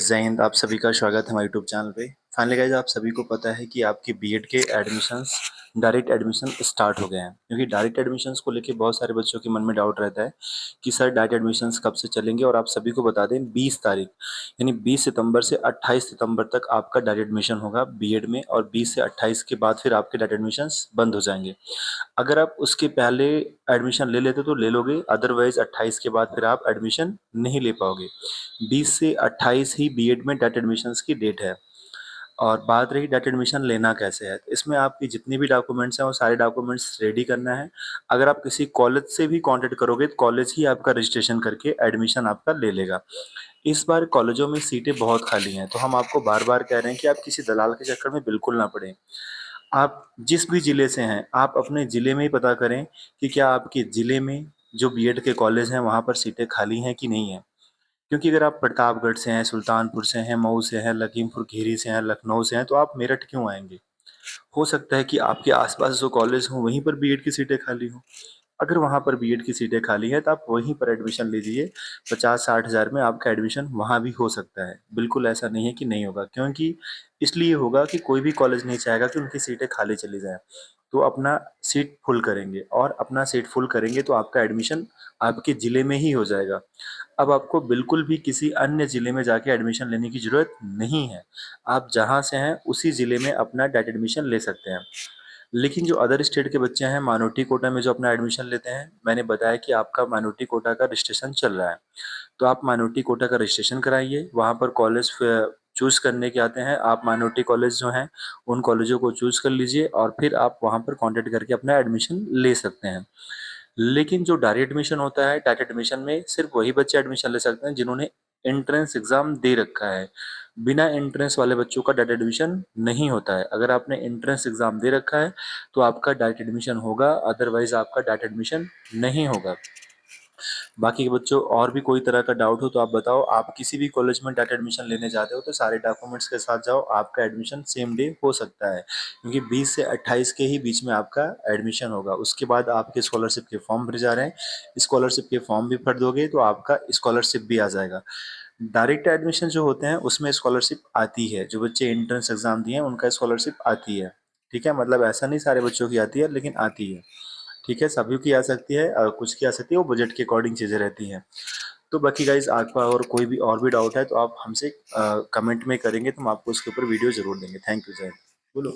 जय हिंद। आप सभी का स्वागत है हमारे यूट्यूब चैनल पे। फाइनली गाइस, आप सभी को पता है कि आपके बीएड के एडमिशन्स डायरेक्ट एडमिशन स्टार्ट हो गए हैं। क्योंकि डायरेक्ट एडमिशन्स को लेके बहुत सारे बच्चों के मन में डाउट रहता है कि सर डायरेक्ट एडमिशन्स कब से चलेंगे। और आप सभी को बता दें 20 तारीख यानी 20 सितंबर से 28 सितंबर तक आपका डायरेक्ट एडमिशन होगा बीएड में। और 20 से 28 के बाद फिर आपके डायरेक्ट एडमिशन्स बंद हो जाएंगे। अगर आप उसके पहले एडमिशन ले लेते तो ले लोगे, अदरवाइज 28 के बाद फिर आप एडमिशन नहीं ले पाओगे। 20 से 28 ही बीएड में डायरेक्ट एडमिशन्स की डेट है। और बात रही डायरेक्ट एडमिशन लेना कैसे है, तो इसमें आपकी जितनी भी डॉक्यूमेंट्स हैं वो सारे डॉक्यूमेंट्स रेडी करना है। अगर आप किसी कॉलेज से भी कांटेक्ट करोगे तो कॉलेज ही आपका रजिस्ट्रेशन करके एडमिशन आपका ले लेगा। इस बार कॉलेजों में सीटें बहुत खाली हैं, तो हम आपको बार बार कह रहे हैं कि आप किसी दलाल के चक्कर में बिल्कुल ना पड़ें। आप जिस भी ज़िले से हैं, आप अपने ज़िले में ही पता करें कि क्या आपके ज़िले में जो बीएड के कॉलेज हैं वहाँ पर सीटें खाली हैं कि नहीं हैं। क्योंकि अगर आप प्रतापगढ़ से हैं, सुल्तानपुर से हैं, मऊ से हैं, लखीमपुर खीरी से हैं, लखनऊ से हैं, तो आप मेरठ क्यों आएंगे। हो सकता है कि आपके आसपास जो कॉलेज हों वहीं पर बीएड की सीटें खाली हों। अगर वहाँ पर बीएड की सीटें खाली हैं तो आप वहीं पर एडमिशन लीजिए। 50-60 हज़ार में आपका एडमिशन वहाँ भी हो सकता है। बिल्कुल ऐसा नहीं है कि नहीं होगा, क्योंकि इसलिए होगा कि कोई भी कॉलेज नहीं चाहेगा कि उनकी सीटें खाली चली जाएँ। तो अपना सीट फुल करेंगे, और अपना सीट फुल करेंगे तो आपका एडमिशन आपके ज़िले में ही हो जाएगा। अब आपको बिल्कुल भी किसी अन्य ज़िले में जाके एडमिशन लेने की ज़रूरत नहीं है। आप जहाँ से हैं उसी ज़िले में अपना डायरेक्ट एडमिशन ले सकते हैं। लेकिन जो अदर स्टेट के बच्चे हैं माइनॉरिटी कोटा में जो अपना एडमिशन लेते हैं, मैंने बताया कि आपका माइनॉरिटी कोटा का रजिस्ट्रेशन चल रहा है। तो आप माइनॉरिटी कोटा का रजिस्ट्रेशन कराइए। वहाँ पर कॉलेज चूज़ करने के आते हैं। आप माइनॉरिटी कॉलेज जो हैं उन कॉलेजों को चूज़ कर लीजिए और फिर आप वहाँ पर कॉन्टैक्ट करके अपना एडमिशन ले सकते हैं। लेकिन जो डायरेक्ट एडमिशन होता है, डायरेक्ट एडमिशन में सिर्फ वही बच्चे एडमिशन ले सकते हैं जिन्होंने एंट्रेंस एग्ज़ाम दे रखा है। बिना एंट्रेंस वाले बच्चों का डायरेक्ट एडमिशन नहीं होता है। अगर आपने एंट्रेंस एग्ज़ाम दे रखा है तो आपका डायरेक्ट एडमिशन होगा, अदरवाइज़ आपका डायरेक्ट एडमिशन नहीं होगा। बाकी के बच्चों और भी कोई तरह का डाउट हो तो आप बताओ। आप किसी भी कॉलेज में डायरेक्ट एडमिशन लेने जाते हो तो सारे डॉक्यूमेंट्स के साथ जाओ, आपका एडमिशन सेम डे हो सकता है। क्योंकि 20 से 28 के ही बीच में आपका एडमिशन होगा। उसके बाद आपके स्कॉलरशिप के फॉर्म भरे जा रहे हैं, स्कॉलरशिप के फॉर्म भी भर दोगे तो आपका स्कॉलरशिप भी आ जाएगा। डायरेक्ट एडमिशन जो होते हैं उसमें स्कॉलरशिप आती है। जो बच्चे एंट्रेंस एग्जाम दिए हैं उनका स्कॉलरशिप आती है। ठीक है, मतलब ऐसा नहीं सारे बच्चों की आती है, लेकिन आती है। ठीक है, सभी की आ सकती है, कुछ की आ सकती है, वो बजट के अकॉर्डिंग चीज़ें रहती हैं। तो बाकी गाइज आपका और कोई भी और भी डाउट है तो आप हमसे कमेंट में करेंगे तो हम आपको उसके ऊपर वीडियो ज़रूर देंगे। थैंक यू, जय हिंद। बोलो।